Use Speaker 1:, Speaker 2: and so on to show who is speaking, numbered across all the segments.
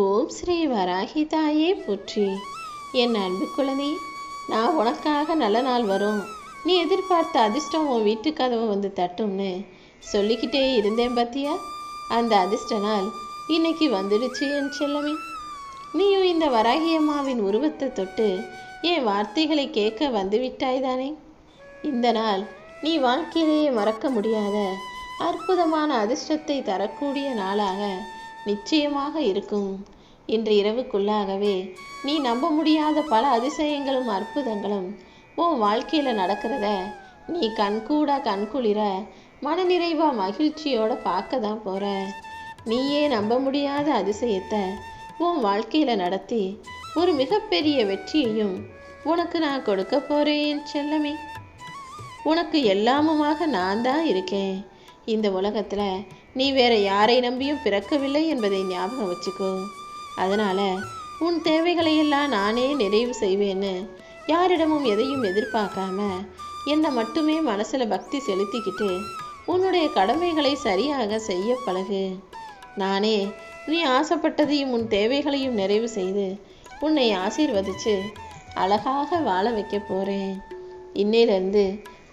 Speaker 1: ஓம் ஸ்ரீ வராகி தாயே போற்றி. என் அன்பு குழந்தை, நான் உனக்காக நல்ல நாள் வரும், நீ எதிர்பார்த்த அதிர்ஷ்டம் உன் வீட்டு கதவை வந்து தட்டும்னு சொல்லிக்கிட்டே இருந்தேன் பார்த்தியா? அந்த அதிர்ஷ்ட நாள் இன்னைக்கு வந்துடுச்சு என் செல்லமே. நீயும் இந்த வராகி அம்மாவின் உருவத்தை தொட்டு என் வார்த்தைகளை கேட்க வந்துவிட்டாய் தானே? இந்த நாள் நீ வாழ்க்கையிலேயே மறக்க முடியாத அற்புதமான அதிர்ஷ்டத்தை தரக்கூடிய நாளாக நிச்சயமாக இருக்கும். இன்று இரவுக்குள்ளாகவே நீ நம்ப முடியாத பல அதிசயங்களும் அற்புதங்களும் உன் வாழ்க்கையில் நடக்கிறத நீ கண்குளிர மனநிறைவா மகிழ்ச்சியோட பார்க்க தான் போற. நீயே நம்ப முடியாத அதிசயத்தை உன் வாழ்க்கையில் நடத்தி ஒரு மிகப்பெரிய வெற்றியையும் உனக்கு நான் கொடுக்க போறேன் செல்லமே. உனக்கு எல்லாமுமாக நான் தான் இருக்கேன். இந்த உலகத்தில் நீ வேற யாரை நம்பியும் பிறக்கவில்லை என்பதை ஞாபகம் வச்சுக்கோ. அதனால உன் தேவைகளையெல்லாம் நானே நிறைவு செய்வேன்னு யாரிடமும் எதையும் எதிர்பார்க்காம என்னை மட்டுமே மனசுல பக்தி செலுத்திக்கிட்டு உன்னுடைய கடமைகளை சரியாக செய்ய பழகு. நானே நீ ஆசைப்பட்டதையும் உன் தேவைகளையும் நிறைவு செய்து உன்னை ஆசீர்வதிச்சு அழகாக வாழ வைக்க போறேன். இன்னையிலிருந்து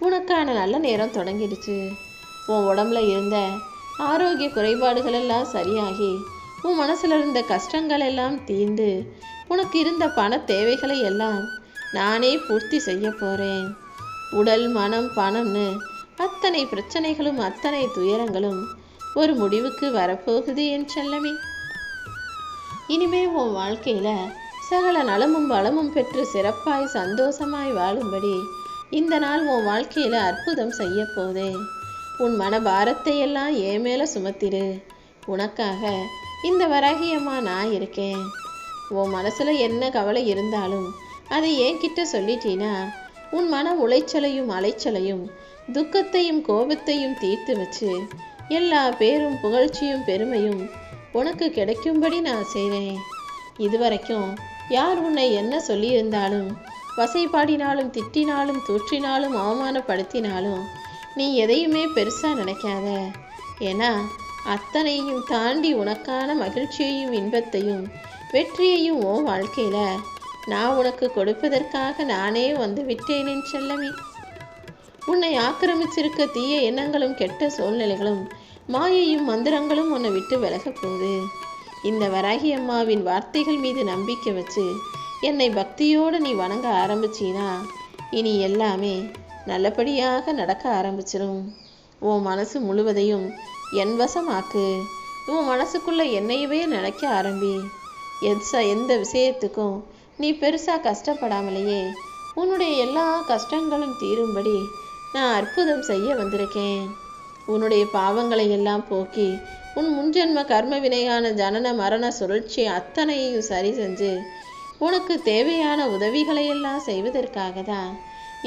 Speaker 1: உனக்கான நல்ல நேரம் தொடங்கிடுச்சு. உன் உடம்புல இருந்த ஆரோக்கிய குறைபாடுகள் எல்லாம் சரியாகி உன் மனசுல இருந்த கஷ்டங்கள் எல்லாம் தீர்ந்து உனக்கு இருந்த பண தேவைகளை எல்லாம் நானே பூர்த்தி செய்ய போறேன். உடல் மனம் பணம்னு அத்தனை பிரச்சனைகளும் அத்தனை துயரங்களும் ஒரு முடிவுக்கு வரப்போகுது என் செல்லமே. இனிமே உன் வாழ்க்கையில சகல நலமும் வளமும் பெற்று சிறப்பாய் சந்தோஷமாய் வாழும்படி இந்த நாள் உன் வாழ்க்கையில அற்புதம் செய்ய போதே. உன் மன பாரத்தை எல்லாம் என் மேல சுமத்திரு. உனக்காக இந்த வராகி அம்மா நான் இருக்கேன். உன் மனசுல என்ன கவலை இருந்தாலும் அதை என்கிட்ட சொல்லிட்டீனா உன் மன உளைச்சலையும் அலைச்சலையும் துக்கத்தையும் கோபத்தையும் தீர்த்து வச்சு எல்லா பேரும் புகழ்ச்சியும் பெருமையும் உனக்கு கிடைக்கும்படி நான் செய்வேன். இதுவரைக்கும் யார் உன்னை என்ன சொல்லியிருந்தாலும் வசைப்பாடினாலும் திட்டினாலும் தூற்றினாலும் அவமானப்படுத்தினாலும் நீ எதையுமே பெருசா நினைக்காத. ஏன்னா அத்தனையும் தாண்டி உனக்கான மகிழ்ச்சியையும் இன்பத்தையும் வெற்றியையும் உன் வாழ்க்கையில நான் உனக்கு கொடுப்பதற்காக நானே வந்து விட்டேன் செல்லமே. உன்னை ஆக்கிரமிச்சிருக்க தீய எண்ணங்களும் கெட்ட சூழ்நிலைகளும் மாயையும் மந்திரங்களும் உன்னை விட்டு விலக போகுது. இந்த வராகி அம்மாவின் வார்த்தைகள் மீது நம்பிக்கை வச்சு என்னை பக்தியோடு நீ வணங்க ஆரம்பிச்சினா இனி எல்லாமே நல்லபடியாக நடக்க ஆரம்பிச்சிடும். உன் மனசு முழுவதையும் என் வசமாக்கு. உன் மனசுக்குள்ள என்னையவே நினைக்க ஆரம்பி. எந்த விஷயத்துக்கும் நீ பெருசா கஷ்டப்படாமலேயே உன்னுடைய எல்லா கஷ்டங்களும் தீரும்படி நான் அற்புதம் செய்ய வந்திருக்கேன். உன்னுடைய பாவங்களை எல்லாம் போக்கி உன் முன்ஜென்ம கர்ம வினையான ஜனன மரண சுழற்சி அத்தனையும் சரி செஞ்சு உனக்கு தேவையான உதவிகளை எல்லாம் செய்வதற்காக தான்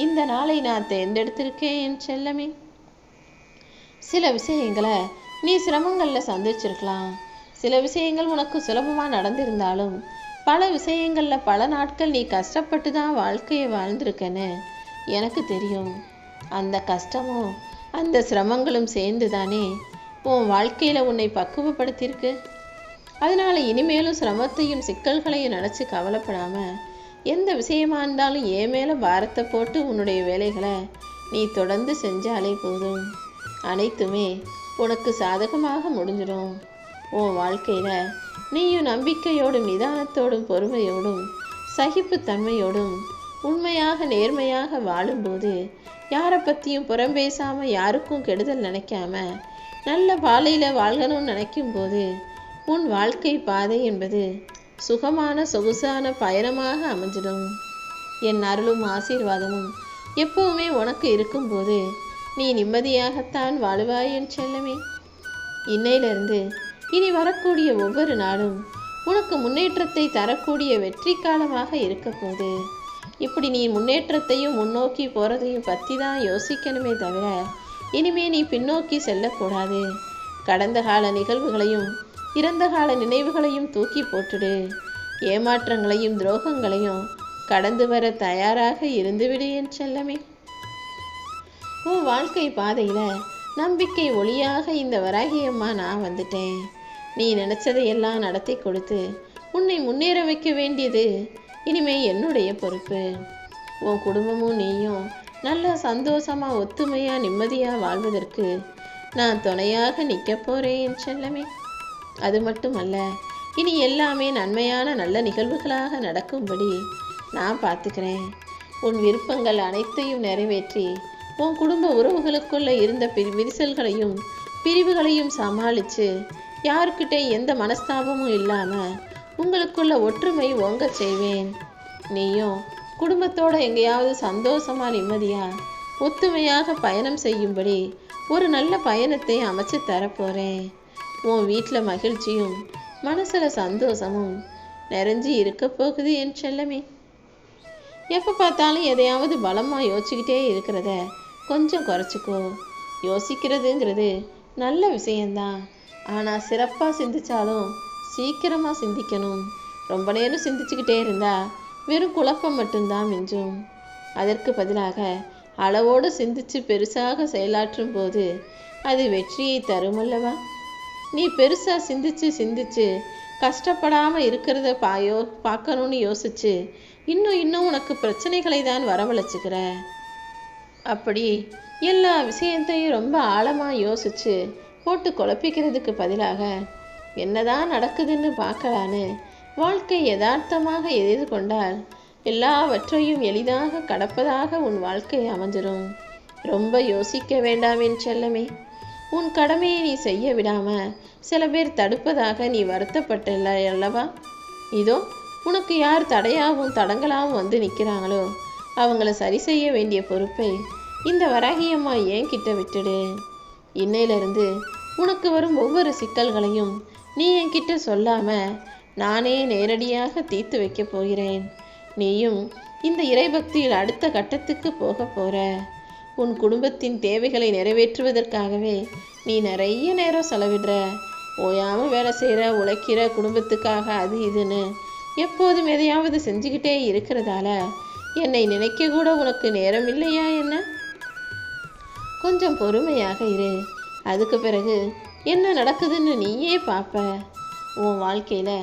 Speaker 1: இந்த நாளை நான் தேர்ந்தெடுத்திருக்கேன் என் செல்லமே. சில விஷயங்களை நீ சிரமங்களில் சந்திச்சிருக்கலாம். சில விஷயங்கள் உனக்கு சுலபமாக நடந்திருந்தாலும் பல விஷயங்களில் பல நாட்கள் நீ கஷ்டப்பட்டு தான் வாழ்க்கையை வாழ்ந்திருக்கேன்னு எனக்கு தெரியும். அந்த கஷ்டமும் அந்த சிரமங்களும் சேர்ந்து தானே உன் வாழ்க்கையில் உன்னை பக்குவப்படுத்தியிருக்கு. அதனால இனிமேலும் சிரமத்தையும் சிக்கல்களையும் நினச்சி கவலைப்படாமல் எந்த விஷயமா இருந்தாலும் என் மேலே பாரத்தை போட்டு உன்னுடைய வேலைகளை நீ தொடர்ந்து செஞ்சாலே போதும். அனைத்துமே உனக்கு சாதகமாக முடிஞ்சிடும். உன் வாழ்க்கையில் நீயும் நம்பிக்கையோடும் நிதானத்தோடும் பொறுமையோடும் சகிப்புத்தன்மையோடும் உண்மையாக நேர்மையாக வாழும்போது யாரை பற்றியும் புறம் பேசாமல் யாருக்கும் கெடுதல் நினைக்காம நல்ல பாதையில் வாழ்கணும்னு நினைக்கும் போது உன் வாழ்க்கை பாதை என்பது சுகமான சொகுசான பயணமாக அமைஞ்சிடும். என் அருளும் ஆசீர்வாதமும் எப்பவுமே உனக்கு இருக்கும்போது நீ நிம்மதியாகத்தான் வாழுவாய் என் செல்லமே. இன்னையிலிருந்து இனி வரக்கூடிய ஒவ்வொரு நாளும் உனக்கு முன்னேற்றத்தை தரக்கூடிய வெற்றி காலமாக இருக்க போது. இப்படி நீ முன்னேற்றத்தையும் முன்னோக்கி போறதையும் பற்றி தான் யோசிக்கணுமே தவிர இனிமே நீ பின்னோக்கி செல்லக்கூடாது. கடந்த கால நிகழ்வுகளையும் இறந்த கால நினைவுகளையும் தூக்கி போட்டுடு. ஏமாற்றங்களையும் துரோகங்களையும் கடந்து வர தயாராக இருந்துவிடு என் செல்லமே. உன் வாழ்க்கை பாதையில நம்பிக்கை ஒளியாக இந்த வராகி அம்மா நான் வந்துட்டேன். நீ நினைச்சதையெல்லாம் நடத்தி கொடுத்து உன்னை முன்னேற வைக்க வேண்டியது இனிமே என்னுடைய பொறுப்பு. உன் குடும்பமும் நீயும் நல்லா சந்தோஷமா ஒத்துமையா நிம்மதியா வாழ்வதற்கு நான் துணையாக நிற்க போறேன் என் செல்லமே. அது மட்டுமல்ல, இனி எல்லாமே நன்மையான நல்ல நிகழ்வுகளாக நடக்கும்படி நான் பார்த்துக்கிறேன். உன் விருப்பங்கள் அனைத்தையும் நிறைவேற்றி உன் குடும்ப உறவுகளுக்குள்ள இருந்த விரிசல்களையும் பிரிவுகளையும் சமாளித்து யாருக்கிட்டே எந்த மனஸ்தாபமும் இல்லாமல் உங்களுக்குள்ள ஒற்றுமை ஓங்க செய்வேன். நீயும் குடும்பத்தோட எங்கேயாவது சந்தோஷமா நிம்மதியா ஒத்துமையாக பயணம் செய்யும்படி ஒரு நல்ல பயணத்தை அமைச்சு தரப்போறேன். உன் வீட்டில் மகிழ்ச்சியும் மனசுல சந்தோஷமும் நிறைஞ்சி இருக்க போகுது என் செல்லமே. எப்போ பார்த்தாலும் எதையாவது பலமாக யோசிச்சுக்கிட்டே இருக்கிறத கொஞ்சம் குறைச்சிக்கோ. யோசிக்கிறதுங்கிறது நல்ல விஷயந்தான், ஆனால் சிறப்பாக சிந்திச்சாலும் சீக்கிரமாக சிந்திக்கணும். ரொம்ப நேரம் சிந்திச்சுக்கிட்டே இருந்தா வெறும் குழப்பம் மட்டும்தான் மிஞ்சும். அதற்கு பதிலாக அளவோடு சிந்திச்சு பெருசாக செயலாற்றும் போது அது வெற்றியை தருமல்லவா. நீ பெருசாக சிந்திச்சு கஷ்டப்படாமல் இருக்கிறத பார்க்கணும்னு யோசிச்சு இன்னும் உனக்கு பிரச்சனைகளை தான் வரவழைச்சுக்கிற. அப்படி எல்லா விஷயத்தையும் ரொம்ப ஆழமாக யோசிச்சு போட்டு குழப்பிக்கிறதுக்கு பதிலாக என்னதான் நடக்குதுன்னு பார்க்கலான்னு வாழ்க்கை யதார்த்தமாக எதிர்கொண்டால் எல்லாவற்றையும் எளிதாக கடப்பதாக உன் வாழ்க்கை அமைஞ்சிரும். ரொம்ப யோசிக்க வேண்டாம் என் செல்லமே. உன் கடமையை நீ செய்ய விடாம சில பேர் தடுப்பதாக நீ வருத்தப்பட்டல்ல அல்லவா. இதோ உனக்கு யார் தடையாகவும் தடங்களாகவும் வந்து நிற்கிறாங்களோ அவங்கள சரி செய்ய வேண்டிய பொறுப்பை இந்த வராகியம்மா ஏன் கிட்ட விட்டுடு. இன்னையிலிருந்து உனக்கு வரும் ஒவ்வொரு சிக்கல்களையும் நீ என்கிட்ட சொல்லாம நானே நேரடியாக தீர்த்து வைக்க போகிறேன். நீயும் இந்த இறைபக்தியில் அடுத்த கட்டத்துக்கு போக போற. உன் குடும்பத்தின் தேவைகளை நிறைவேற்றுவதற்காகவே நீ நிறைய நேரம் செலவிடுற. ஓயாம வேலை செய்கிற, உழைக்கிற, குடும்பத்துக்காக அது இதுன்னு எப்போதும் எதையாவது செஞ்சுக்கிட்டே இருக்கிறதால என்னை நினைக்க கூட உனக்கு நேரம் இல்லையா என்ன? கொஞ்சம் பொறுமையாக இரு. அதுக்கு பிறகு என்ன நடக்குதுன்னு நீயே பார்ப்ப. உன் வாழ்க்கையில்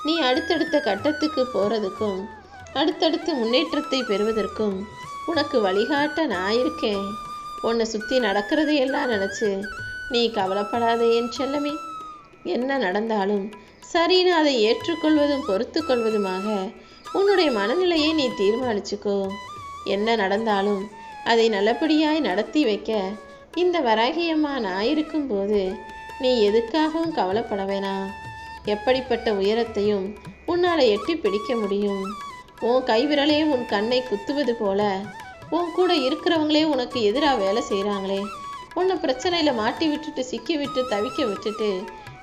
Speaker 1: நீ அடுத்தடுத்த கட்டத்துக்கு போகிறதுக்கும் அடுத்தடுத்து முன்னேற்றத்தை பெறுவதற்கும் உனக்கு வழிகாட்ட நான் இருக்கேன். உன்னை சுற்றி நடக்கிறதையெல்லாம் நினச்சி நீ கவலைப்படாத என் செல்லமே. என்ன நடந்தாலும் சரின்னு அதை ஏற்றுக்கொள்வதும் பொறுத்து கொள்வதுமாக உன்னுடைய மனநிலையை நீ தீர்மானிச்சுக்கோ. என்ன நடந்தாலும் அதை நல்லபடியாய் நடத்தி வைக்க இந்த வராகியம்மா நான் இருக்கும்போது நீ எதுக்காகவும் கவலைப்பட வேணாம். எப்படிப்பட்ட உயரத்தையும் உன்னால் எட்டி பிடிக்க முடியும். உன் கைவிரலே உன் கண்ணை குத்துவது போல உன் கூட இருக்கிறவங்களே உனக்கு எதிராக வேலை செய்கிறாங்களே, உன்னை பிரச்சனையில் மாட்டி விட்டுட்டு சிக்கி விட்டு தவிக்க விட்டுட்டு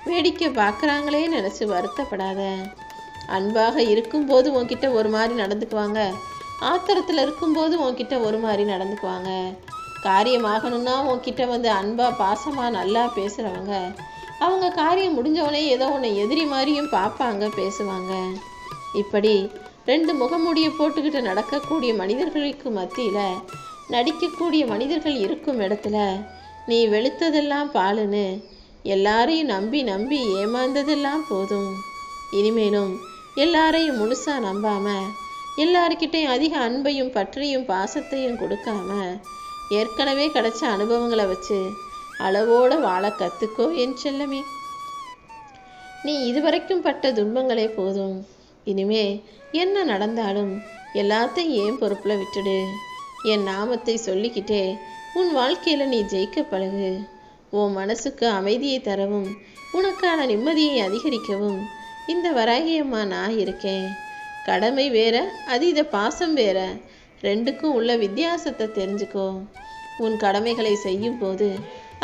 Speaker 1: வேடிக்கை பார்க்குறாங்களே நினச்சி வருத்தப்படாத. அன்பாக இருக்கும்போது உன்கிட்ட ஒரு மாதிரி நடந்துக்குவாங்க, ஆத்திரத்தில் இருக்கும்போது உன்கிட்ட ஒரு மாதிரி நடந்துக்குவாங்க. காரியமாகணும்னா உன்கிட்ட வந்து அன்பாக பாசமாக நல்லா பேசுகிறவங்க அவங்க காரியம் முடிஞ்சவனே ஏதோ உன்னை எதிரி மாதிரியும் பார்ப்பாங்க, பேசுவாங்க. இப்படி ரெண்டு முகமூடியை போட்டுக்கிட்டு நடக்கக்கூடிய மனிதர்களுக்கு மத்தியில் நடிக்கக்கூடிய மனிதர்கள் இருக்கும் இடத்துல நீ வெளுத்ததெல்லாம் பாலுன்னு எல்லாரையும் நம்பி நம்பி ஏமாந்ததெல்லாம் போதும். இனிமேலும் எல்லாரையும் முழுசாக நம்பாம எல்லாருக்கிட்டையும் அதிக அன்பையும் பற்றியும் பாசத்தையும் கொடுக்காம ஏற்கனவே கிடைச்ச அனுபவங்களை வச்சு அளவோட வாழ கற்றுக்கோ என் செல்லமே. நீ இதுவரைக்கும் பட்ட துன்பங்களே போதும். இனிமே என்ன நடந்தாலும் எல்லாத்தையும் ஏன் பொறுப்பில் விட்டுடு. என் நாமத்தை சொல்லிக்கிட்டே உன் வாழ்க்கையில் நீ ஜெயிக்க பழகு. உன் மனசுக்கு அமைதியை தரவும் உனக்கான நிம்மதியை அதிகரிக்கவும் இந்த வராகியம்மா நான் இருக்கேன். கடமை வேற, அதீத பாசம் வேற. ரெண்டுக்கும் உள்ள வித்தியாசத்தை தெரிஞ்சுக்கோ. உன் கடமைகளை செய்யும் போது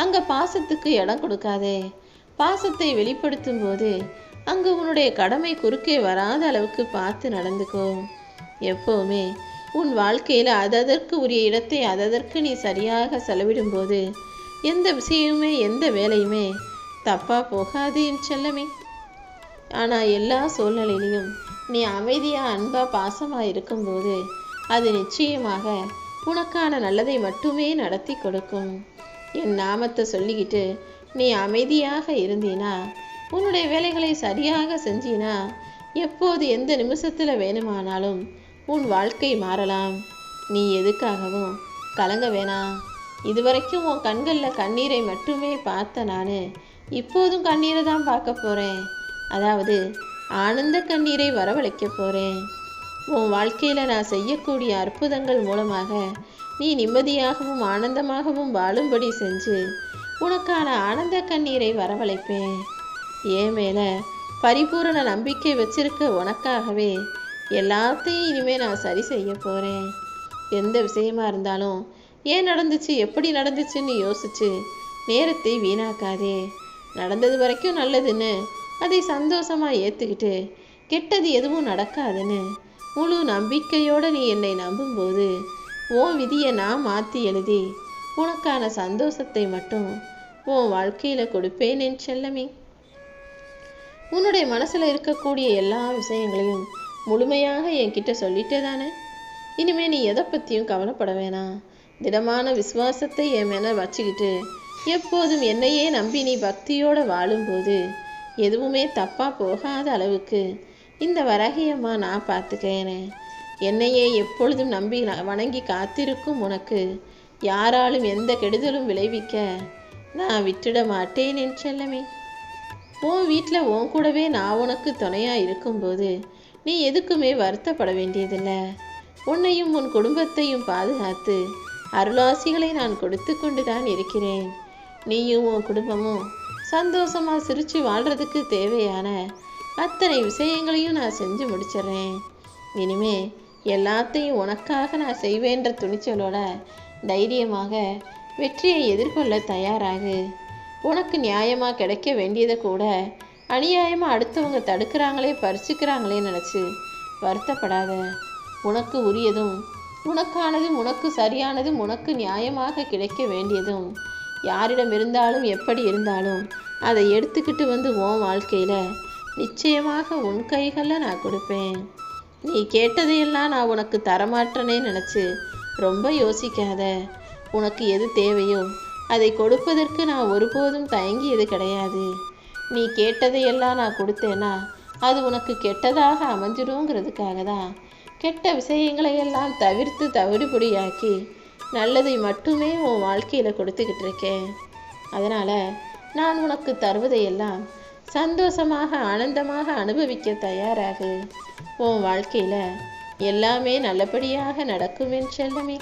Speaker 1: அங்கே பாசத்துக்கு இடம் கொடுக்காதே. பாசத்தை வெளிப்படுத்தும் போது அங்கே உன்னுடைய கடமை குறுக்கே வராத அளவுக்கு பார்த்து நடந்துக்கோ. எப்போவுமே உன் வாழ்க்கையில் அதற்கு உரிய இடத்தை அதற்கு நீ சரியாக செலவிடும்போது எந்த விஷயமுமே எந்த வேலையுமே தப்பாக போகாது என் செல்லமே. ஆனால் எல்லா சூழ்நிலையிலையும் நீ அமைதியாக அன்பாக பாசமாக இருக்கும்போது அது நிச்சயமாக உனக்கான நல்லதை மட்டுமே நடத்தி கொடுக்கும். என் நாமத்தை சொல்லிக்கிட்டு நீ அமைதியாக இருந்தீனா உன்னுடைய வேலைகளை சரியாக செஞ்சினா எப்போது எந்த நிமிஷத்தில் வேணுமானாலும் உன் வாழ்க்கை மாறலாம். நீ எதுக்காகவும் கலங்க வேணாம். இதுவரைக்கும் உன் கண்களில் கண்ணீரை மட்டுமே பார்த்த நான் இப்போதும் கண்ணீரை தான் பார்க்க போகிறேன். அதாவது ஆனந்த கண்ணீரை வரவழைக்க போகிறேன். உன் வாழ்க்கையில் நான் செய்யக்கூடிய அற்புதங்கள் மூலமாக நீ நிம்மதியாகவும் ஆனந்தமாகவும் வாழும்படி செஞ்சு உனக்கான ஆனந்த கண்ணீரை வரவழைப்பேன். ஏன் மேலே பரிபூரண நம்பிக்கை வச்சிருக்க உனக்காகவே எல்லாத்தையும் இனிமேல் நான் சரி செய்ய போகிறேன். எந்த விஷயமா இருந்தாலும் ஏன் நடந்துச்சு, எப்படி நடந்துச்சுன்னு யோசிச்சு நேரத்தை வீணாக்காதே. நடந்தது வரைக்கும் நல்லதுன்னு அதை சந்தோஷமாக ஏற்றுக்கிட்டு கெட்டது எதுவும் நடக்காதுன்னு முழு நம்பிக்கையோடு நீ என்னை நம்பும்போது உன் விதியை நான் மாற்றி எழுதி உனக்கான சந்தோஷத்தை மட்டும் உன் வாழ்க்கையில் கொடுப்பேன் என் செல்லமே. உன்னுடைய மனசில் இருக்கக்கூடிய எல்லா விஷயங்களையும் முழுமையாக என்கிட்ட சொல்லிட்டே தானே. இனிமே நீ எதை பற்றியும் கவலைப்பட வேணாம். திடமான விசுவாசத்தை என் மேலே வச்சுக்கிட்டு எப்போதும் என்னையே நம்பி நீ பக்தியோடு வாழும்போது எதுவுமே தப்பாக போகாத அளவுக்கு இந்த வராகியம்மா நான் பார்த்துக்கிறேனே. என்னையே எப்பொழுதும் நம்பி வணங்கி காத்திருக்கும் உனக்கு யாராலும் எந்த கெடுதலும் விளைவிக்க நான் விட்டுட மாட்டேன் என் செல்லமே. உன் வீட்டில் உன் கூடவே நான் உனக்கு துணையாக இருக்கும்போது நீ எதுக்குமே வருத்தப்பட வேண்டியதில்லை. உன்னையும் உன் குடும்பத்தையும் பாதுகாத்து அருளாசிகளை நான் கொடுத்து கொண்டு தான் இருக்கிறேன். நீயும் உன் குடும்பமும் சந்தோஷமாக சிரித்து வாழ்கிறதுக்கு தேவையான அத்தனை விஷயங்களையும் நான் செஞ்சு முடிச்சிட்றேன். இனிமே எல்லாத்தையும் உனக்காக நான் செய்வேன்ற துணிச்சலோட தைரியமாக வெற்றியை எதிர்கொள்ள தயாராகு. உனக்கு நியாயமாக கிடைக்க வேண்டியதை கூட அநியாயமாக அடுத்தவங்க தடுக்கிறாங்களே பறிச்சுக்கிறாங்களே நினச்சி வருத்தப்படாத. உனக்கு உரியதும் உனக்கானதும் உனக்கு சரியானதும் உனக்கு நியாயமாக கிடைக்க வேண்டியதும் யாரிடம் இருந்தாலும் எப்படி இருந்தாலும் அதை எடுத்துக்கிட்டு வந்து உன் வாழ்க்கையில் நிச்சயமாக உன் கைகளில் நான் கொடுப்பேன். நீ கேட்டதையெல்லாம் நான் உனக்கு தரமாட்டேனே நினச்சி ரொம்ப யோசிக்காத. உனக்கு எது தேவையோ அதை கொடுப்பதற்கு நான் ஒருபோதும் தயங்கியது கிடையாது. நீ கேட்டதையெல்லாம் நான் கொடுத்தேன்னா அது உனக்கு கெட்டதாக அமைஞ்சிடுங்கிறதுக்காக தான் கெட்ட விஷயங்களை எல்லாம் தவிர்த்து தவிடுபொடியாக்கி நல்லதை மட்டுமே உன் வாழ்க்கையில் கொடுத்துக்கிட்டு இருக்கேன். அதனால் நான் உனக்கு தருவதையெல்லாம் சந்தோஷமாக ஆனந்தமாக அனுபவிக்க தயாராகு. உன் வாழ்க்கையில் எல்லாமே நல்லபடியாக நடக்கும் என் செல்லமே.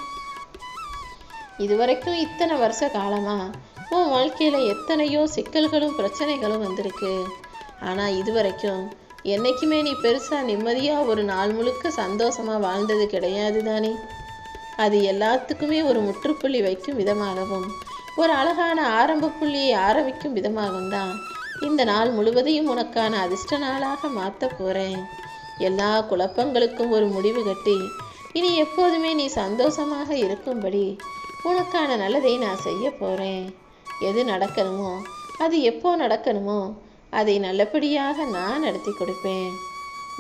Speaker 1: இதுவரைக்கும் இத்தனை வருஷ காலமாக உன் வாழ்க்கையில் எத்தனையோ சிக்கல்களும் பிரச்சனைகளும் வந்திருக்கு. ஆனால் இதுவரைக்கும் என்னைக்குமே நீ பெருசாக நிம்மதியாக ஒரு நாள் முழுக்க சந்தோஷமாக வாழ்ந்தது கிடையாது தானே. அது எல்லாத்துக்குமே ஒரு முற்றுப்புள்ளி வைக்கும் விதமாகவும் ஒரு அழகான ஆரம்ப புள்ளியை ஆரம்பிக்கும் விதமாகவும் தான் இந்த நாள் முழுவதையும் உனக்கான அதிர்ஷ்ட நாளாக மாற்ற போகிறேன். எல்லா குழப்பங்களுக்கும் ஒரு முடிவு கட்டி இனி எப்போதுமே நீ சந்தோஷமாக இருக்கும்படி உனக்கான நல்லதை நான் செய்ய போகிறேன். எது நடக்கணுமோ அது எப்போ நடக்கணுமோ அதை நல்லபடியாக நான் நடத்தி கொடுப்பேன்.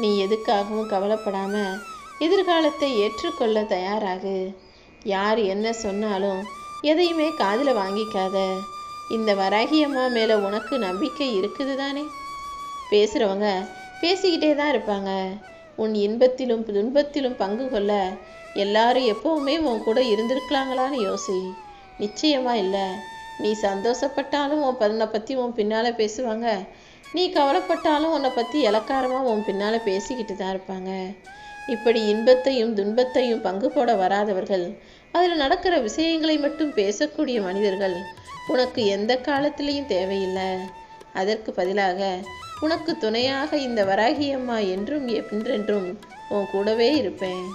Speaker 1: நீ எதுக்காகவும் கவலைப்படாமல் எதிர்காலத்தை ஏற்றுக்கொள்ள தயாராகு. யார் என்ன சொன்னாலும் எதையுமே காதில் வாங்கிக்காத. இந்த வராகியம்மா மேலே உனக்கு நம்பிக்கை இருக்குது தானே. பேசுகிறவங்க பேசிக்கிட்டே தான் இருப்பாங்க. உன் இன்பத்திலும் துன்பத்திலும் பங்கு கொள்ள எல்லாரும் எப்போவுமே உன் கூட இருந்திருக்கலாங்களான்னு யோசி. நிச்சயமாக இல்லை. நீ சந்தோஷப்பட்டாலும் உன்னை பற்றி உன் பின்னால் பேசுவாங்க. நீ கவலைப்பட்டாலும் உன்னை பற்றி இலக்காரமாக உன் பின்னால் பேசிக்கிட்டு தான் இருப்பாங்க. இப்படி இன்பத்தையும் துன்பத்தையும் பங்கு போட வராதவர்கள், அதில் நடக்கிற விஷயங்களை மட்டும் பேசக்கூடிய மனிதர்கள் உனக்கு எந்த காலத்திலையும் தேவையில்லை. அதற்கு பதிலாக உனக்கு துணையாக இந்த வராகியம்மா என்றும் என்றென்றும் உன் கூடவே இருப்பேன்.